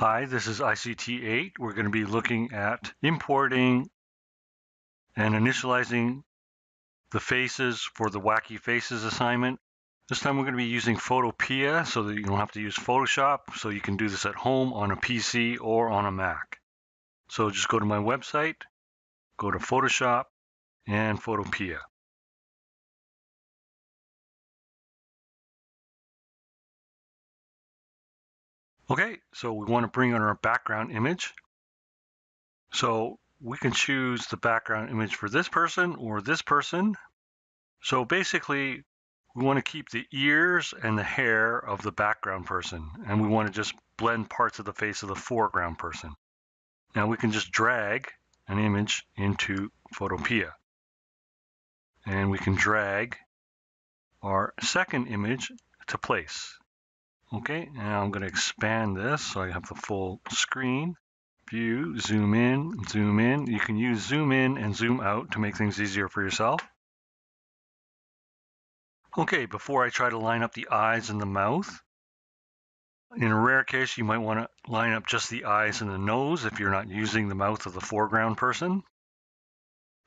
Hi, this is ICT8. We're going to be looking at importing and initializing the faces for the Wacky Faces assignment. This time we're going to be using Photopea so that you don't have to use Photoshop, so you can do this at home on a PC or on a Mac. So just go to my website, go to Photoshop and Photopea. Okay, so we want to bring on our background image. So we can choose the background image for this person or this person. So basically, we want to keep the ears and the hair of the background person, and we want to just blend parts of the face of the foreground person. Now we can just drag an image into Photopea, and we can drag our second image to place. Okay, now I'm going to expand this so I have the full screen. View, zoom in, zoom in. You can use zoom in and zoom out to make things easier for yourself. Okay, before I try to line up the eyes and the mouth, in a rare case, you might want to line up just the eyes and the nose if you're not using the mouth of the foreground person.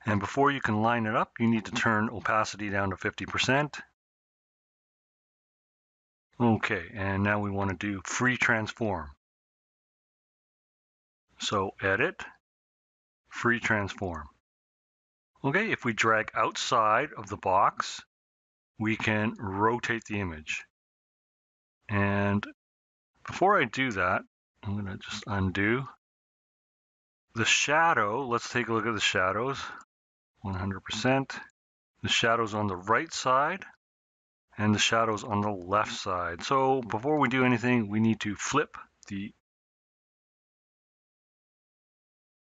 And before you can line it up, you need to turn opacity down to 50%. Okay, and now we want to do free transform. So edit, free transform. Okay, if we drag outside of the box, we can rotate the image. And before I do that, I'm going to just undo. The shadow, let's take a look at the shadows. 100%. The shadows on the right side and the shadows on the left side. So before we do anything, we need to flip the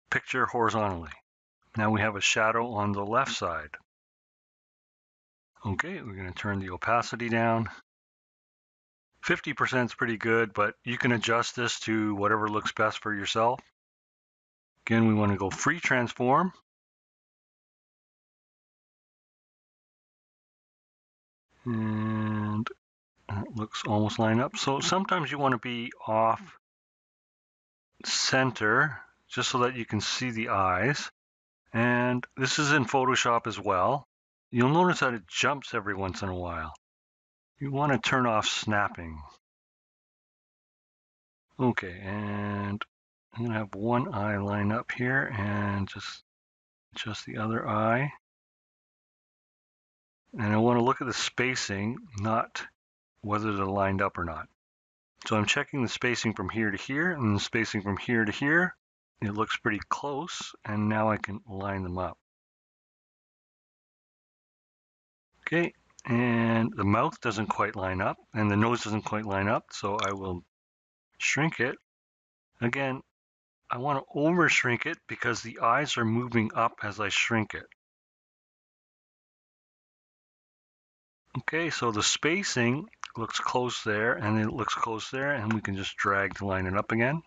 picture horizontally. Now we have a shadow on the left side. Okay, we're going to turn the opacity down. 50% is pretty good, but you can adjust this to whatever looks best for yourself. Again, we want to go free transform. And it looks almost lined up. So sometimes you want to be off center just so that you can see the eyes. And this is in Photoshop as well. You'll notice that it jumps every once in a while. You want to turn off snapping. Okay, and I'm going to have one eye line up here and just the other eye. And I want to look at the spacing, not whether they're lined up or not. So I'm checking the spacing from here to here and the spacing from here to here. It looks pretty close, and now I can line them up. Okay, and the mouth doesn't quite line up, and the nose doesn't quite line up, so I will shrink it. Again, I want to over shrink it because the eyes are moving up as I shrink it. Okay, so the spacing looks close there, and it looks close there, and we can just drag to line it up again.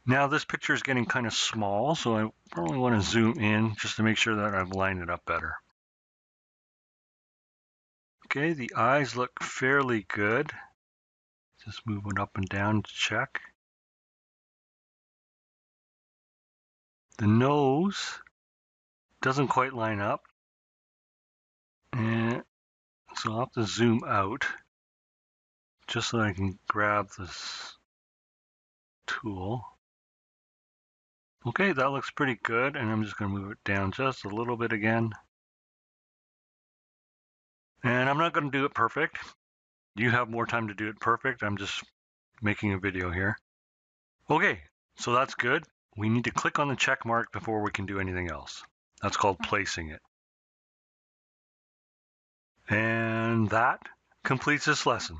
Now this picture is getting kind of small, so I probably want to zoom in just to make sure that I've lined it up better. Okay, the eyes look fairly good. Just move it up and down to check. The nose doesn't quite line up. And so I'll have to zoom out just so I can grab this tool. Okay, that looks pretty good, and I'm just going to move it down just a little bit again. And I'm not going to do it perfect. You have more time to do it perfect. I'm just making a video here. Okay, so that's good. We need to click on the check mark before we can do anything else. That's called placing it. And that completes this lesson.